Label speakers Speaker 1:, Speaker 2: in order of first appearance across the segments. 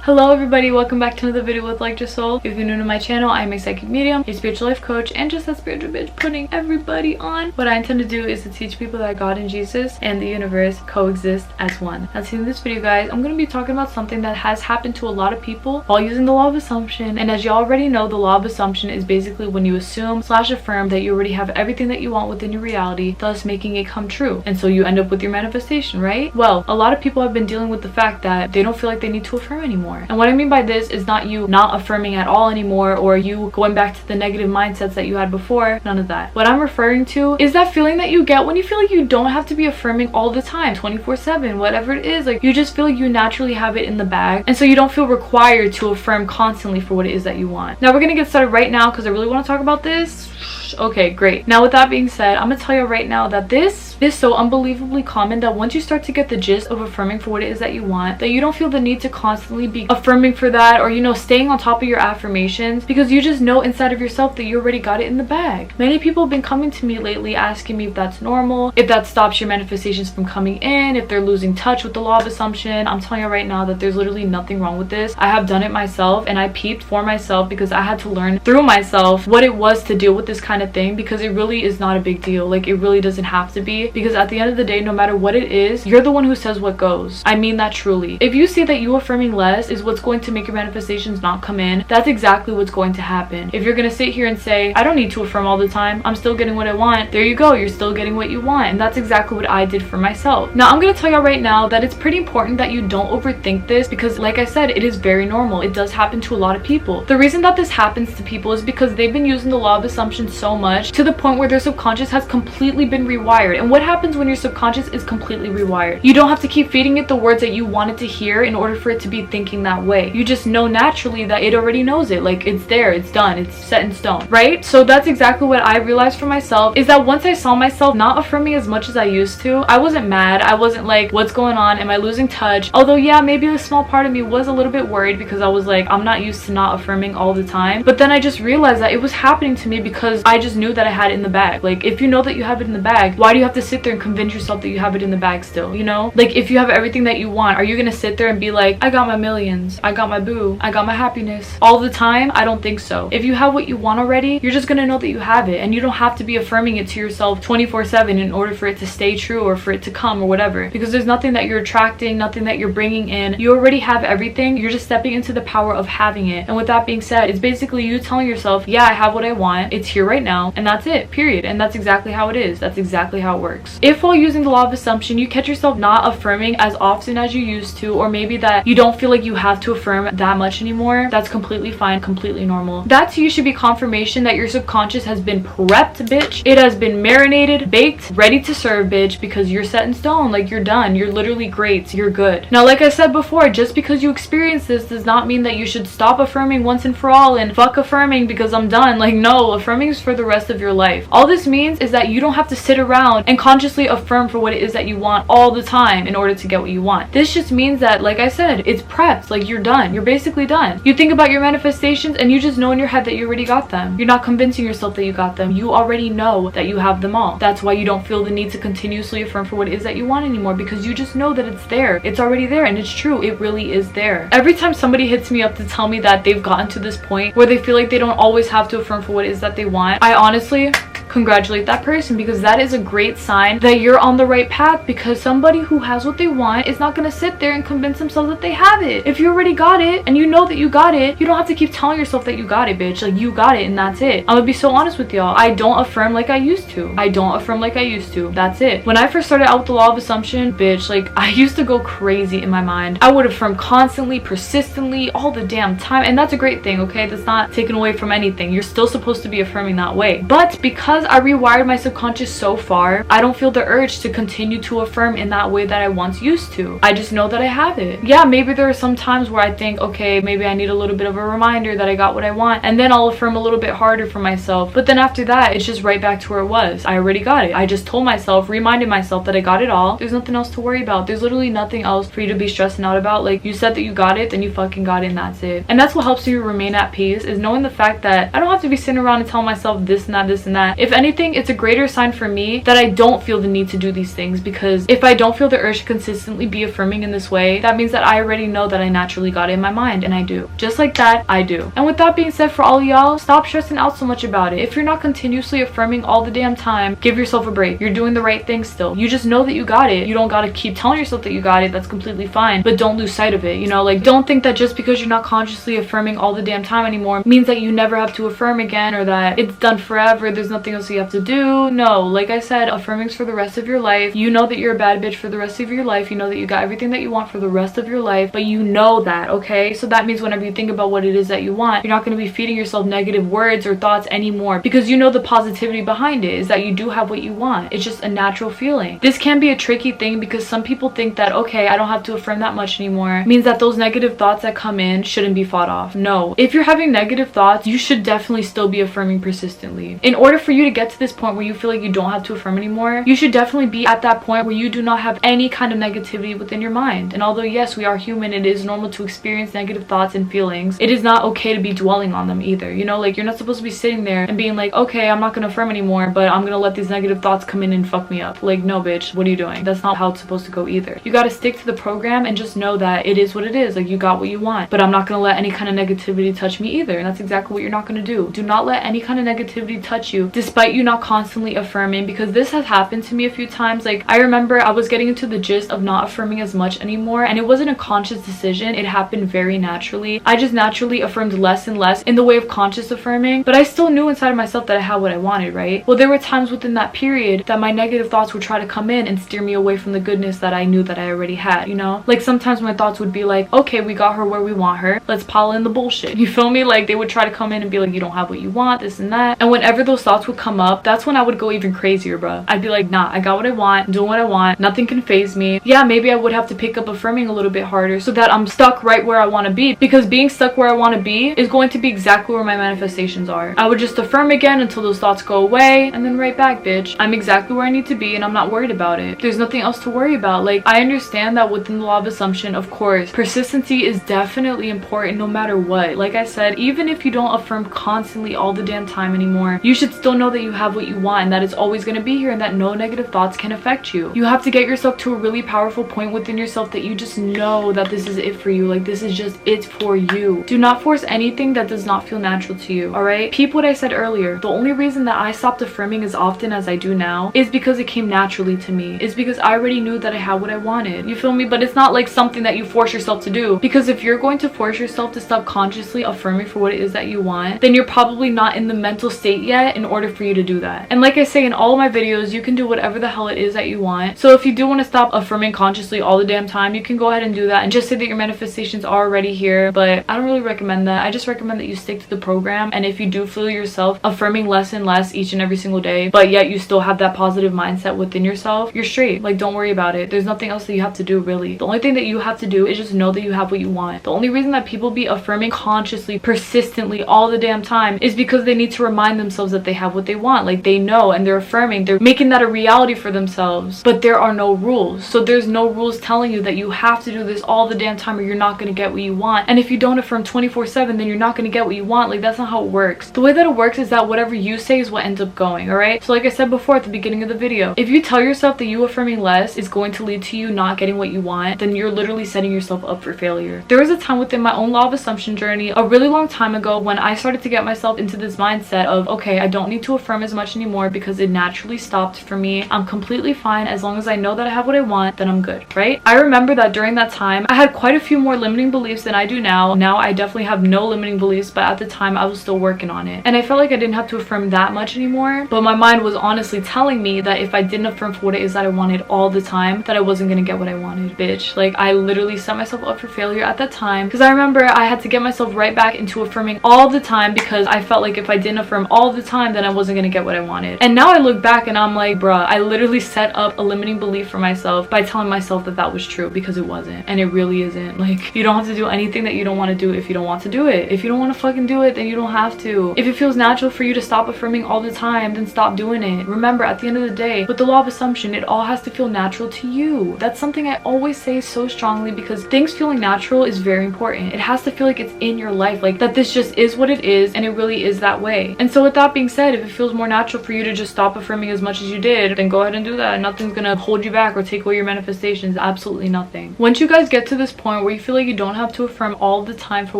Speaker 1: Hello everybody, welcome back to another video with ElectraSoul. If you're new to my channel, I am a psychic medium, a spiritual life coach, and just a spiritual bitch putting everybody on. What I intend to do is to teach people that God and Jesus and the universe coexist as one. Now, in this video, guys, I'm going to be talking about something that has happened to a lot of people while using the law of assumption. And as you already know, the law of assumption is basically when you assume / affirm that you already have everything that you want within your reality, thus making it come true. And so you end up with your manifestation, right? Well, a lot of people have been dealing with the fact that they don't feel like they need to affirm anymore. And what I mean by this is not you not affirming at all anymore, or you going back to the negative mindsets that you had before. None of that. What I'm referring to is that feeling that you get when you feel like you don't have to be affirming all the time, 24/7, whatever it is. Like, you just feel like you naturally have it in the bag, and so you don't feel required to affirm constantly for what it is that you want. Now we're gonna get started right now because I really want to talk about this. Okay, great. Now with that being said, I'm gonna tell you right now that this is so unbelievably common that once you start to get the gist of affirming for what it is that you want, that you don't feel the need to constantly be affirming for that, or, you know, staying on top of your affirmations, because you just know inside of yourself that you already got it in the bag. Many people have been coming to me lately asking me if that's normal, if that stops your manifestations from coming in, if they're losing touch with the law of assumption. I'm telling you right now that there's literally nothing wrong with this. I have done it myself, and I peeped for myself because I had to learn through myself what it was to deal with this kind of thing, because it really is not a big deal. Like, it really doesn't have to be, because at the end of the day, no matter what it is, you're the one who says what goes. I mean that truly. If you see that you affirming less is what's going to make your manifestations not come in, that's exactly what's going to happen. If you're gonna sit here and say, I don't need to affirm all the time, I'm still getting what I want, there you go, you're still getting what you want. And that's exactly what I did for myself. Now I'm gonna tell y'all right now that it's pretty important that you don't overthink this, because like I said, it is very normal. It does happen to a lot of people. The reason that this happens to people is because they've been using the law of assumption so much to the point where their subconscious has completely been rewired. And what happens when your subconscious is completely rewired? You don't have to keep feeding it the words that you want it to hear in order for it to be thinking that way. You just know naturally that it already knows it. Like, it's there, it's done, it's set in stone, right? So that's exactly what I realized for myself, is that once I saw myself not affirming as much as I used to, I wasn't mad. I wasn't like, what's going on? Am I losing touch? Although, yeah, maybe a small part of me was a little bit worried, because I was like, I'm not used to not affirming all the time. But then I just realized that it was happening to me because I just knew that I had it in the bag. Like, if you know that you have it in the bag, why do you have to sit there and convince yourself that you have it in the bag still, you know? Like, if you have everything that you want, are you gonna sit there and be like, I got my millions, I got my boo, I got my happiness all the time? I don't think so. If you have what you want already, you're just gonna know that you have it, and you don't have to be affirming it to yourself 24/7 in order for it to stay true or for it to come or whatever, because there's nothing that you're attracting, nothing that you're bringing in. You already have everything. You're just stepping into the power of having it. And with that being said, it's basically you telling yourself, yeah, I have what I want, it's here right now, and that's it, period. And that's exactly how it is. That's exactly how it works. If while using the law of assumption you catch yourself not affirming as often as you used to, or maybe that you don't feel like you have to affirm that much anymore, that's completely fine, completely normal. That to you should be confirmation that your subconscious has been prepped, bitch. It has been marinated, baked, ready to serve, bitch, because you're set in stone. Like, you're done. You're literally great. You're good. Now, like I said before, just because you experience this does not mean that you should stop affirming once and for all and fuck affirming because I'm done. Like, no, affirming is for the rest of your life. All this means is that you don't have to sit around and consciously affirm for what it is that you want all the time in order to get what you want. This just means that, like I said, it's prepped. Like, you're done. You're basically done. You think about your manifestations and you just know in your head that you already got them. You're not convincing yourself that you got them. You already know that you have them all. That's why you don't feel the need to continuously affirm for what it is that you want anymore, because you just know that it's there. It's already there, and it's true. It really is there. Every time somebody hits me up to tell me that they've gotten to this point where they feel like they don't always have to affirm for what it is that they want, I honestly congratulate that person, because that is a great sign that you're on the right path, because somebody who has what they want is not going to sit there and convince themselves that they have it. If you already got it and you know that you got it, you don't have to keep telling yourself that you got it, bitch. Like, you got it, and that's it. I'm gonna be so honest with y'all. I don't affirm like I used to. I don't affirm like I used to. That's it. When I first started out with the law of assumption, bitch, like, I used to go crazy in my mind. I would affirm constantly, persistently, all the damn time, and that's a great thing, okay? That's not taken away from anything. You're still supposed to be affirming that way. But because I rewired my subconscious so far, I don't feel the urge to continue to affirm in that way that I once used to. I just know that I have it. Yeah, maybe there are some times where I think, okay, maybe I need a little bit of a reminder that I got what I want, and then I'll affirm a little bit harder for myself. But then after that, it's just right back to where it was. I already got it. I just told myself, reminded myself that I got it all. There's nothing else to worry about. There's literally nothing else for you to be stressing out about. Like, you said that you got it, then you fucking got it, and that's it. And that's what helps you remain at peace, is knowing the fact that I don't have to be sitting around and telling myself this and that, this and that. If If anything, it's a greater sign for me that I don't feel the need to do these things, because if I don't feel the urge to consistently be affirming in this way, that means that I already know that I naturally got it in my mind, and I do. Just like that, I do. And with that being said, for all y'all, stop stressing out so much about it. If you're not continuously affirming all the damn time, give yourself a break. You're doing the right thing still. You just know that you got it. You don't gotta keep telling yourself that you got it. That's completely fine, but don't lose sight of it. You know, like, don't think that just because you're not consciously affirming all the damn time anymore means that you never have to affirm again, or that it's done forever, there's nothing else you have to do. No, like I said, affirming's for the rest of your life. You know that you're a bad bitch for the rest of your life. You know that you got everything that you want for the rest of your life, but you know that, okay? So that means whenever you think about what it is that you want, you're not going to be feeding yourself negative words or thoughts anymore, because you know the positivity behind it is that you do have what you want. It's just a natural feeling. This can be a tricky thing because some people think that, okay, I don't have to affirm that much anymore, means that those negative thoughts that come in shouldn't be fought off. No, if you're having negative thoughts, you should definitely still be affirming persistently. In order for you to get to this point where you feel like you don't have to affirm anymore, you should definitely be at that point where you do not have any kind of negativity within your mind. And although yes, we are human, it is normal to experience negative thoughts and feelings, it is not okay to be dwelling on them either. You know, like, you're not supposed to be sitting there and being like, okay, I'm not gonna affirm anymore, but I'm gonna let these negative thoughts come in and fuck me up. Like, no bitch, what are you doing? That's not how it's supposed to go either. You gotta stick to the program and just know that it is what it is. Like, you got what you want, but I'm not gonna let any kind of negativity touch me either. And that's exactly what you're not gonna do. Do not let any kind of negativity touch you, despite you not constantly affirming, because this has happened to me a few times. Like, I remember I was getting into the gist of not affirming as much anymore, and it wasn't a conscious decision. It happened very naturally. I just naturally affirmed less and less in the way of conscious affirming, but I still knew inside of myself that I had what I wanted, right? Well, there were times within that period that my negative thoughts would try to come in and steer me away from the goodness that I knew that I already had, you know? Like, sometimes my thoughts would be like, okay, we got her where we want her, let's pile in the bullshit. You feel me? Like, they would try to come in and be like, you don't have what you want, this and that. And whenever those thoughts would come up, that's when I would go even crazier, bro. I'd be like, nah, I got what I want, I'm doing what I want, nothing can phase me. Yeah, maybe I would have to pick up affirming a little bit harder so that I'm stuck right where I want to be, because being stuck where I want to be is going to be exactly where my manifestations are. I would just affirm again until those thoughts go away, and then right back, bitch. I'm exactly where I need to be, and I'm not worried about it. There's nothing else to worry about. Like, I understand that within the law of assumption, of course, persistency is definitely important no matter what. Like I said, even if you don't affirm constantly all the damn time anymore, you should still know that you have what you want, and that it's always going to be here, and that no negative thoughts can affect you. You have to get yourself to a really powerful point within yourself that you just know that this is it for you. Like, this is just it for you. Do not force anything that does not feel natural to you, alright? Peep what I said earlier. The only reason that I stopped affirming as often as I do now is because it came naturally to me. It's because I already knew that I had what I wanted. You feel me? But it's not like something that you force yourself to do, because if you're going to force yourself to stop consciously affirming for what it is that you want, then you're probably not in the mental state yet in order for you to do that. And like I say in all of my videos, you can do whatever the hell it is that you want. So if you do want to stop affirming consciously all the damn time, you can go ahead and do that and just say that your manifestations are already here. But I don't really recommend that. I just recommend that you stick to the program, and if you do feel yourself affirming less and less each and every single day, but yet you still have that positive mindset within yourself, you're straight. Like, don't worry about it. There's nothing else that you have to do, really. The only thing that you have to do is just know that you have what you want. The only reason that people be affirming consciously, persistently all the damn time is because they need to remind themselves that they have what they want. Like, they know, and they're affirming, they're making that a reality for themselves. But there are no rules. So there's no rules telling you that you have to do this all the damn time or you're not going to get what you want. And if you don't affirm 24/7, then you're not going to get what you want. Like, that's not how it works. The way that it works is that whatever you say is what ends up going, alright? So like I said before at the beginning of the video, if you tell yourself that you affirming less is going to lead to you not getting what you want, then you're literally setting yourself up for failure. There was a time within my own law of assumption journey a really long time ago when I started to get myself into this mindset of, okay, I don't need to affirm as much anymore because it naturally stopped for me. I'm completely fine as long as I know that I have what I want, then I'm good, right? I remember that during that time I had quite a few more limiting beliefs than I do now. Now I definitely have no limiting beliefs, but at the time I was still working on it, and I felt like I didn't have to affirm that much anymore. But my mind was honestly telling me that if I didn't affirm for what it is that I wanted all the time, that I wasn't gonna get what I wanted, bitch. Like, I literally set myself up for failure at that time, because I remember I had to get myself right back into affirming all the time because I felt like if I didn't affirm all the time, then I wasn't gonna get what I wanted. And now I look back and I'm like, bruh, I literally set up a limiting belief for myself by telling myself that that was true, because it wasn't, and it really isn't. Like, you don't have to do anything that you don't want to do if you don't want to do it. If you don't want to fucking do it, then you don't have to. If it feels natural for you to stop affirming all the time, then stop doing it. Remember, at the end of the day, with the law of assumption, it all has to feel natural to you. That's something I always say so strongly, because things feeling natural is very important. It has to feel like it's in your life, like that this just is what it is and it really is that way. And so with that being said, if it feels more natural for you to just stop affirming as much as you did, then go ahead and do that. Nothing's gonna hold you back or take away your manifestations. Absolutely nothing. Once you guys get to this point where you feel like you don't have to affirm all the time for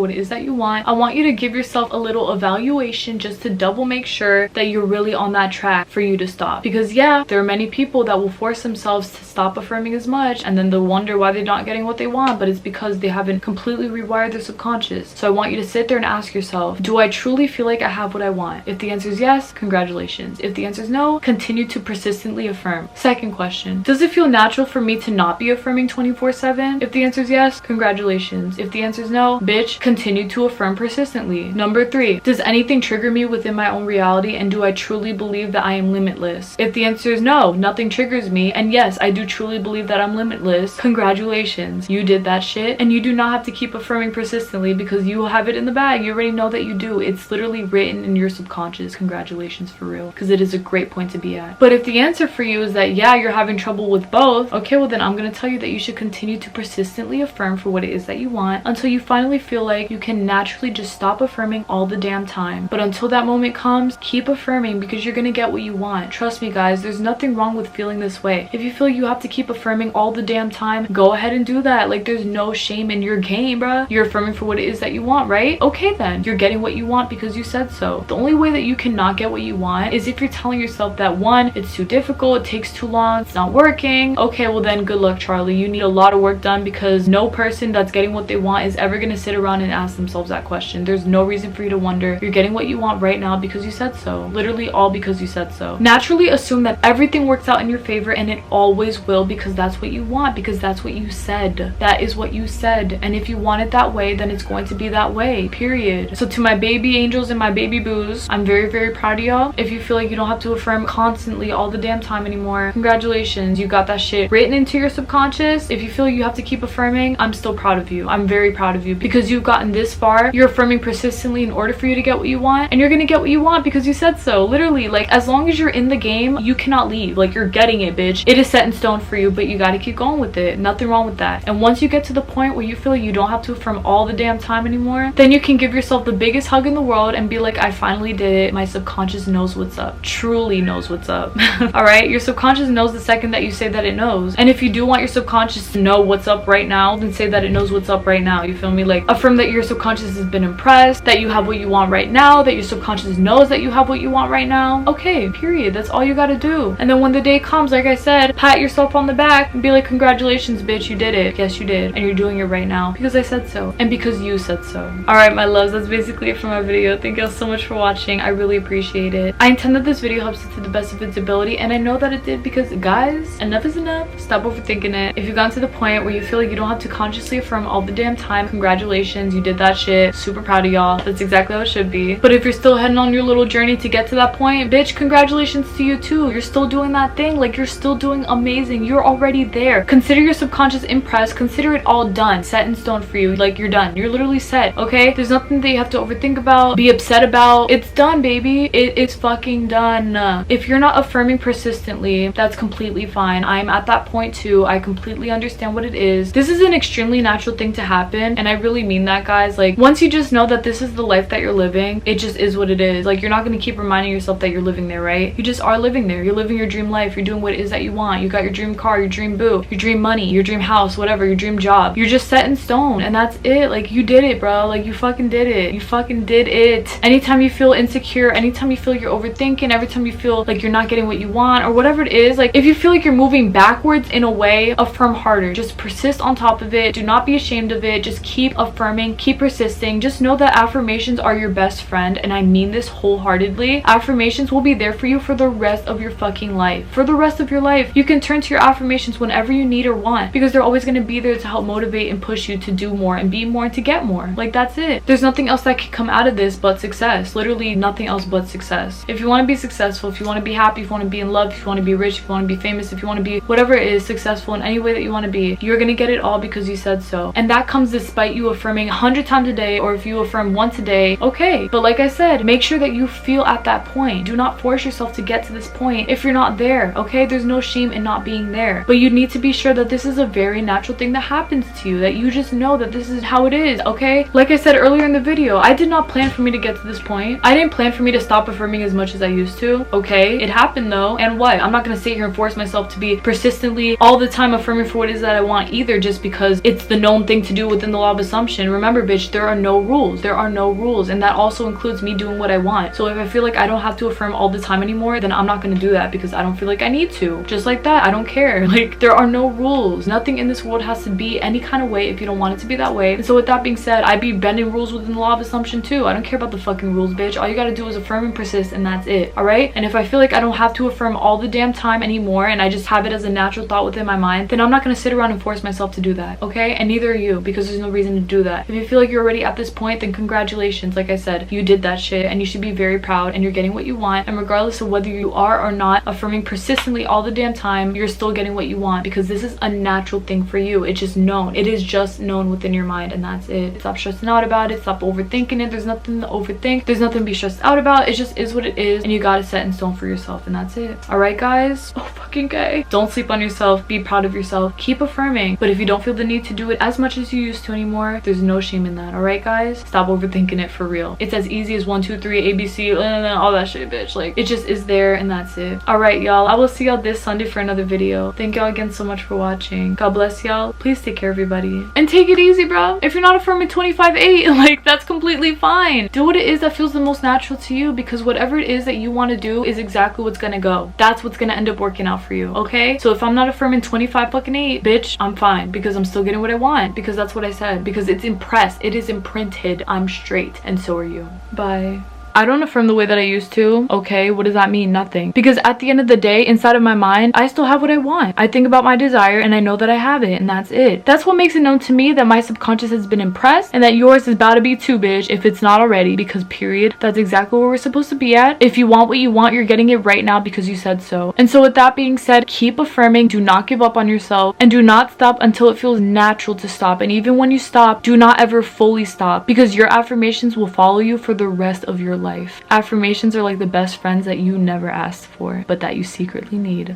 Speaker 1: what it is that you want, I want you to give yourself a little evaluation just to double make sure that you're really on that track for you to stop. Because yeah, there are many people that will force themselves to stop affirming as much, and then they'll wonder why they're not getting what they want, but it's because they haven't completely rewired their subconscious. So I want you to sit there and ask yourself, do I truly feel like I have what I want? If the answer is yes, congratulations. If the answer is no, continue to persistently affirm. Second question, does it feel natural for me to not be affirming 24/7? If the answer is yes, congratulations. If the answer is no, bitch, continue to affirm persistently. Number 3, does anything trigger me within my own reality, and do I truly believe that I am limitless? If the answer is no, nothing triggers me, and yes, I do truly believe that I'm limitless, congratulations. You did that shit, and you do not have to keep affirming persistently because you have it in the bag. You already know that you do. It's literally written in your subconscious. Congratulations, for real, because it is a great point to be at. But if the answer for you is that yeah, you're having trouble with both, okay, well then I'm gonna tell you that you should continue to persistently affirm for what it is that you want until you finally feel like you can naturally just stop affirming all the damn time. But until that moment comes, keep affirming because you're gonna get what you want. Trust me guys, there's nothing wrong with feeling this way. If you feel you have to keep affirming all the damn time, go ahead and do that. Like, there's no shame in your game, bruh. You're affirming for what it is that you want, right? Okay then, you're getting what you want because you said so. The only way that you cannot get what you want is if you're telling yourself that one, it's too difficult, it takes too long, it's not working. Okay, well then good luck, Charlie. You need a lot of work done because no person that's getting what they want is ever gonna sit around and ask themselves that question. There's no reason for you to wonder. You're getting what you want right now because you said so. Literally all because you said so. Naturally assume that everything works out in your favor, and it always will, because that's what you want, because that's what you said. That is what you said. And if you want it that way, then it's going to be that way, period. So to my baby angels and my baby boos, I'm very, very proud of y'all. If you feel like you don't have to affirm constantly all the damn time anymore, congratulations. You got that shit written into your subconscious. If you feel you have to keep affirming, I'm still proud of you. I'm very proud of you because you've gotten this far. You're affirming persistently in order for you to get what you want, and you're gonna get what you want because you said so. Literally, like, as long as you're in the game, you cannot leave. Like, you're getting it, bitch. It is set in stone for you, but you gotta keep going with it. Nothing wrong with that. And once you get to the point where you feel like you don't have to affirm all the damn time anymore, then you can give yourself the biggest hug in the world and be like, I finally did it. My subconscious knows what's up. Truly knows what's up. All right, your subconscious knows the second that you say that it knows. And if you do want your subconscious to know what's up right now, then say that it knows what's up right now. You feel me? Like, affirm that your subconscious has been impressed, that you have what you want right now, that your subconscious knows that you have what you want right now. Okay, period. That's all you gotta do. And then when the day comes, like I said, pat yourself on the back and be like, congratulations, bitch, you did it. Yes, you did. And you're doing it right now because I said so and because you said so. All right, my loves, that's basically it for my video. Thank you all so much for watching. I really appreciate it. I intend that this video helps you to the best of its ability, and I know that it did because, guys, enough is enough. Stop overthinking it. If you've gotten to the point where you feel like you don't have to consciously affirm all the damn time, congratulations, you did that shit. Super proud of y'all. That's exactly how it should be. But if you're still heading on your little journey to get to that point, bitch, congratulations to you too. You're still doing that thing. Like, you're still doing amazing. You're already there. Consider your subconscious impressed. Consider it all done, set in stone for you. Like, you're done. You're literally set. Okay, there's nothing that you have to overthink about, be upset about. It's done, baby. It is fucking done. If you're not affirming persistently, that's completely fine. I'm at that point too. I completely understand what it is. This is an extremely natural thing to happen, and I really mean that, guys. Like, once you just know that this is the life that you're living, it just is what it is. Like, you're not going to keep reminding yourself that you're living there, right? You just are living there. You're living your dream life. You're doing what it is that you want. You got your dream car, your dream boo, your dream money, your dream house, whatever, your dream job. You're just set in stone, and that's it. Like, you did it, bro. Like, you fucking did it. You fucking did it. Anytime you feel insecure, anytime you feel you're overthinking, every time you feel like you're not getting what you want, or whatever it is, like, if you feel like you're moving backwards in a way, affirm harder. Just persist on top of it. Do not be ashamed of it. Just keep affirming, keep persisting. Just know that affirmations are your best friend, and I mean this wholeheartedly. Affirmations will be there for you for the rest of your fucking life. For the rest of your life. You can turn to your affirmations whenever you need or want, because they're always going to be there to help motivate and push you to do more and be more and to get more. Like, that's it. There's nothing else that can come out of this but success. Literally nothing else but success. If you want to be successful, if you want to be happy, if you want to be in love, if you want to be rich, if you want to be famous, if you want to be whatever it is, successful in any way that you want to be, you're going to get it all because you said so. And that comes despite you affirming 100 times a day, or if you affirm once a day, okay. But like I said, make sure that you feel at that point. Do not force yourself to get to this point if you're not there, okay? There's no shame in not being there. But you need to be sure that this is a very natural thing that happens to you, that you just know that this is how it is, okay? Like I said earlier in the video, I did not plan for me to get to this point. I didn't plan for me to stop affirming affirming as much as I used to. Okay, it happened though, and what? I'm not gonna sit here and force myself to be persistently all the time affirming for what it is that I want either, just because it's the known thing to do within the law of assumption. Remember, bitch, there are no rules. There are no rules, and that also includes me doing what I want. So if I feel like I don't have to affirm all the time anymore, then I'm not gonna do that because I don't feel like I need to. Just like that, I don't care. Like, there are no rules. Nothing in this world has to be any kind of way if you don't want it to be that way. And so with that being said, I be bending rules within the law of assumption too. I don't care about the fucking rules, bitch. All you gotta do is affirm and persist, and that's it. All right? And if I feel like I don't have to affirm all the damn time anymore, and I just have it as a natural thought within my mind, then I'm not gonna sit around and force myself to do that. Okay? And neither are you, because there's no reason to do that. If you feel like you're already at this point, then congratulations. Like I said, you did that shit, and you should be very proud, and you're getting what you want. And regardless of whether you are or not affirming persistently all the damn time, you're still getting what you want, because this is a natural thing for you. It's just known. It is just known within your mind, and that's it. Stop stressing out about it. Stop overthinking it. There's nothing to overthink. There's nothing to be stressed out about. It just is what it is, and you gotta set in stone for yourself, and that's it. All right, guys? Oh, fucking gay. Don't sleep on yourself. Be proud of yourself. Keep affirming. But if you don't feel the need to do it as much as you used to anymore, there's no shame in that. All right, guys? Stop overthinking it for real. It's as easy as 1, 2, 3, ABC, all that shit, bitch. Like, it just is there, and that's it. All right, y'all. I will see y'all this Sunday for another video. Thank y'all again so much for watching. God bless y'all. Please take care, everybody, and take it easy, bro. If you're not affirming 25/8, like, that's completely fine. Do what it is that feels the most natural to you, because whatever it is that you want to do is exactly what's gonna go. That's what's gonna end up working out for you. Okay? So if I'm not affirming 25 fucking 8, bitch, I'm fine, because I'm still getting what I want, because that's what I said, because it's impressed. It is imprinted. I'm straight, and so are you. Bye. I don't affirm the way that I used to. Okay, what does that mean? Nothing. Because at the end of the day, inside of my mind, I still have what I want. I think about my desire, and I know that I have it, and that's it. That's what makes it known to me that my subconscious has been impressed, and that yours is about to be too, bitch, if it's not already, because period, that's exactly where we're supposed to be at. If you want what you want, you're getting it right now because you said so. And so with that being said, keep affirming, do not give up on yourself, and do not stop until it feels natural to stop. And even when you stop, do not ever fully stop, because your affirmations will follow you for the rest of your life. Affirmations are like the best friends that you never asked for, but that you secretly need.